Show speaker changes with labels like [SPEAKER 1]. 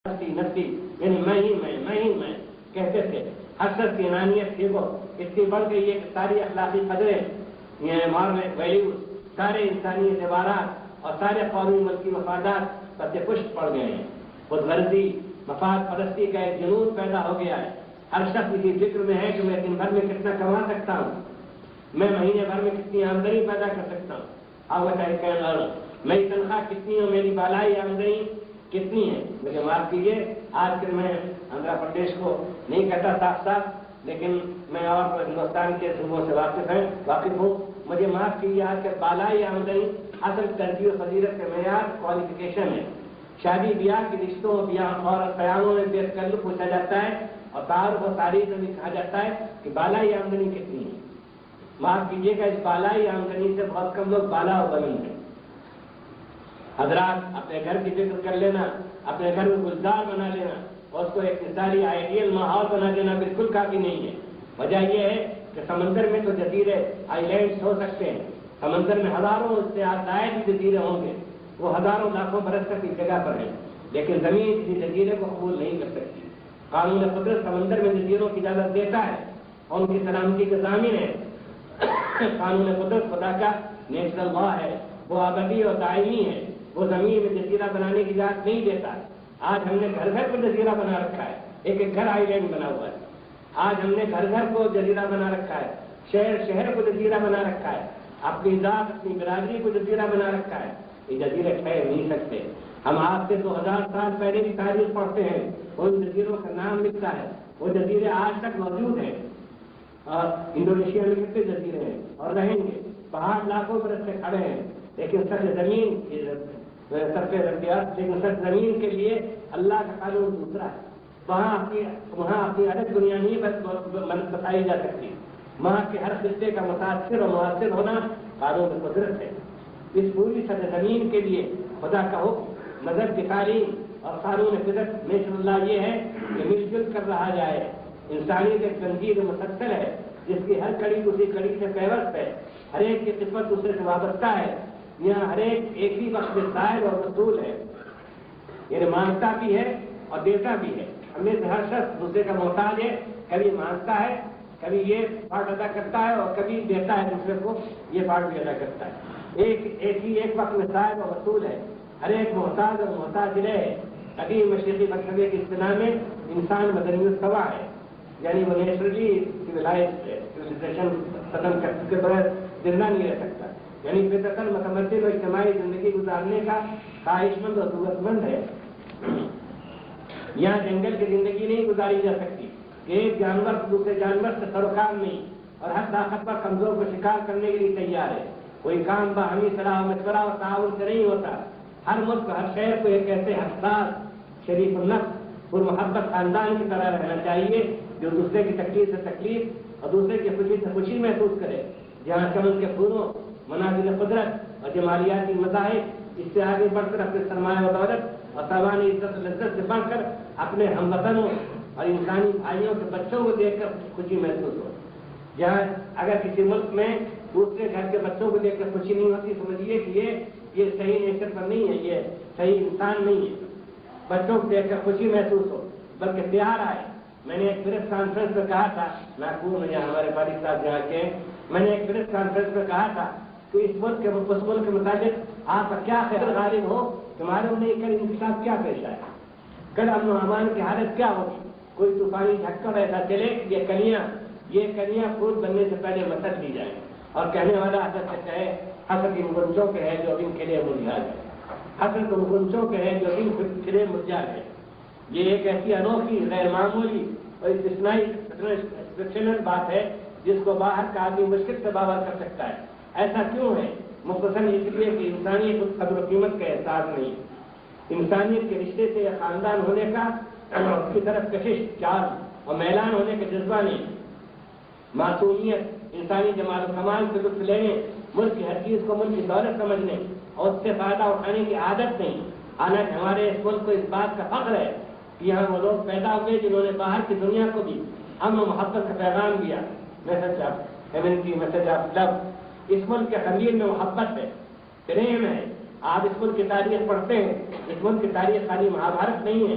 [SPEAKER 1] نفسی نفسی یعنی میں کہتے تھے. حسرت کی انانیت تھی وہ اس کی بڑھ گئی ہے کہ ساری اخلاقی قدریں مارل ویلیوز سارے انسانی اعتبارات اور سارے قومی ملکی مفادات پر پشت پڑ گئے ہیں. خود غرضی مفاد پرستی کا ایک جنون پیدا ہو گیا ہے. ہر شخص اسی فکر میں ہے کہ میں دن بھر میں کتنا کما سکتا ہوں, میں مہینے بھر میں کتنی آمدنی پیدا کر سکتا ہوں, میری تنخواہ کتنی ہو, میری بالائی آمدنی کتنی ہے. مجھے معاف کیجیے, آج کل میں آندھرا پردیش کو نہیں کہتا صاف, لیکن میں اور ہندوستان کے صوبوں سے واقف ہوں. مجھے معاف کیجیے, آج کل بالائی آمدنی اصل ترجیح و فضیلت کا معیار کوالیفیکیشن ہے. شادی بیاہ کے رشتوں اور قیاموں میں بے تکلف پوچھا جاتا ہے اور تعارف و تاریخ میں بھی کہا جاتا ہے کہ بالائی آمدنی کتنی ہے. معاف کیجیے گا, اس بالائی آمدنی سے بہت کم لوگ بالا و بنی ہیں. حضرات اپنے گھر کی فکر کر لینا, اپنے گھر میں گلزار بنا لینا اور اس کو ایک مثالی آئیڈیل ماحول بنا دینا بالکل کافی نہیں ہے. وجہ یہ ہے کہ سمندر میں تو جزیرے آئی لینڈس ہو سکتے ہیں, سمندر میں ہزاروں اس سے زائد جزیرے ہوں گے, وہ ہزاروں لاکھوں برس تک کی جگہ پر ہیں, لیکن زمین کسی جزیرے کو قبول نہیں کر سکتی. قانون قدرت سمندر میں جزیروں کی اجازت دیتا ہے اور ان کی سلامتی کا ضامن ہے. قانون قدرت خدا کا نیچرل لا ہے, وہ ابدی اور دائمی ہے. وہ زمین میں جزیرہ بنانے کی اجازت نہیں دیتا. آج ہم نے گھر گھر کو جزیرہ بنا رکھا ہے, ایک ایک گھر آئی لینڈ بنا ہوا ہے. آج ہم نے گھر گھر کو جزیرہ بنا رکھا ہے, شہر شہر کو جزیرہ بنا رکھا ہے, اپنی ذات اپنی برادری کو جزیرہ بنا رکھا ہے. یہ جزیرے ٹھہر نہیں سکتے. ہم آج سے 2000 سال پہلے کی تاریخ پڑھتے ہیں, ان جزیروں کا نام لکھتا ہے, وہ جزیرے آج تک موجود ہیں. اور انڈونیشیا میں کتنے جزیرے ہیں اور رہیں گے, پہاڑ لاکھوں برس سے کھڑے ہیں, لیکن سر زمین کے لیے اللہ کا قانون دوسرا ہے. وہاں اپنی الگ دنیا نہیں بتائی جا سکتی. وہاں کے ہر خطے کا متاثر اور مؤثر ہونا قانون قدرت ہے. اس پوری سطح زمین کے لیے خدا کا حکم, نظر کی تعلیم اور قانون فطرت نیشن اللہ یہ ہے کہ مل جل کر رہا جائے. انسانیت ایک زنجیر مسلسل ہے جس کی ہر کڑی دوسری کڑی سے پیوست ہے, ہر ایک کی قسمت دوسرے سے وابستہ ہے. یہاں ہر ایک ہی وقت میں صاحب اور رسول ہے, یعنی مانگتا بھی ہے اور دیتا بھی ہے. ہم میں سے ہر شخص دوسرے کا محتاج ہے, کبھی مانگتا ہے, کبھی یہ پارٹ ادا کرتا ہے اور کبھی دیتا ہے دوسرے کو, یہ پارٹ بھی ادا کرتا ہے. ایک وقت میں صاحب اور رسول ہے, ہر ایک محتاج اور محتاج رہے. قدیم مشرقی مکتبے کی اصطلاح میں انسان مدنی الطبع ہے, یعنی وہ نیچرلی سیویلائزیشن ختم کے بغیر زندہ نہیں رہ سکتا, یعنی فطرتاً متمدن و اجتماعی زندگی گزارنے کا خواہش مند اور ضرورت مند ہے. یہاں جنگل کی زندگی نہیں گزاری جا سکتی. ایک جانور دوسرے جانور سے سروکار نہیں اور ہر طاقتور کمزور کو شکار کرنے کے لیے تیار ہے. کوئی کام باہمی صلاح مشورہ اور تعاون سے نہیں ہوتا. ہر ملک ہر شہر کو ایک ایسے حساس شریف النفس اور محبت خاندان کی طرح رہنا چاہیے جو دوسرے کی تکلیف سے تکلیف اور دوسرے کی خوشی سے خوشی محسوس کرے. جہاں چمن کے پھولوں, مناظر قدرت اور جمالیاتی مذاہب اس سے آگے بڑھ کر اپنے سرمایہ و دولت اور سامانی عزت و لذت سے بڑھ کر اپنے ہم وطنوں اور انسانی بھائیوں کے بچوں کو دیکھ کر خوشی محسوس ہو. جہاں اگر کسی ملک میں دوسرے گھر کے بچوں کو دیکھ کر خوشی نہیں ہوتی, سمجھیے کہ یہ صحیح نیچر پر نہیں ہے, یہ صحیح انسان نہیں ہے. بچوں کو دیکھ کر خوشی محسوس ہو بلکہ پیار آئے. میں نے ایک پریس کانفرنس میں کہا تھا, ناگپور میں جہاں ہمارے فاروق صاحب جہاں کے, میں نے ایک پریس کانفرنس میں کہا تھا کہ اس ملک کے متعلق آپ کا کیا خیال غالب ہو کہ معلوم نہیں کل انقلاب کیا پیش آئے, کل امن و امان کی حالت کیا ہوگی. کوئی طوفانی جھٹکا ایسا چلے کہ یہ کلیاں پھول بننے سے پہلے مسل لی جائیں اور کہنے والا حضرت سے کہے حسن ان گنچوں کے ہے جو ان کھلے مرجھا ہے, حسن ان گنچوں کے ہے جو ان کھلے مرجھا ہے. یہ ایک ایسی انوکھی غیر معمولی اور استثنائی بات ہے جس کو باہر کا آدمی مشکل سے باور کر سکتا ہے. ایسا کیوں ہے؟ مختصراً اس لیے کہ انسانیت کو قدر و قیمت کا احساس نہیں, انسانیت کے رشتے سے یا خاندان ہونے کا اس کی طرف کشش چار اور میلان ہونے کا جذبہ نہیں. معصومیت, انسانی جمال و کمال سے لطف لینے, ملک کی ہر چیز کو ملک کی دولت سمجھنے اور اس سے فائدہ اٹھانے کی عادت نہیں. حالانکہ ہمارے اس ملک کو اس بات کا فخر ہے کہ یہاں وہ لوگ پیدا ہوئے جنہوں نے باہر کی دنیا کو بھی امن و محبت کا پیغام دیا. Message of humanity, message of love. اس ملک کے خلیل میں محبت ہے, پریم ہے. آپ اس ملک کی تاریخ پڑھتے ہیں, اس ملک کی تاریخ خالی مہابھارت نہیں ہے,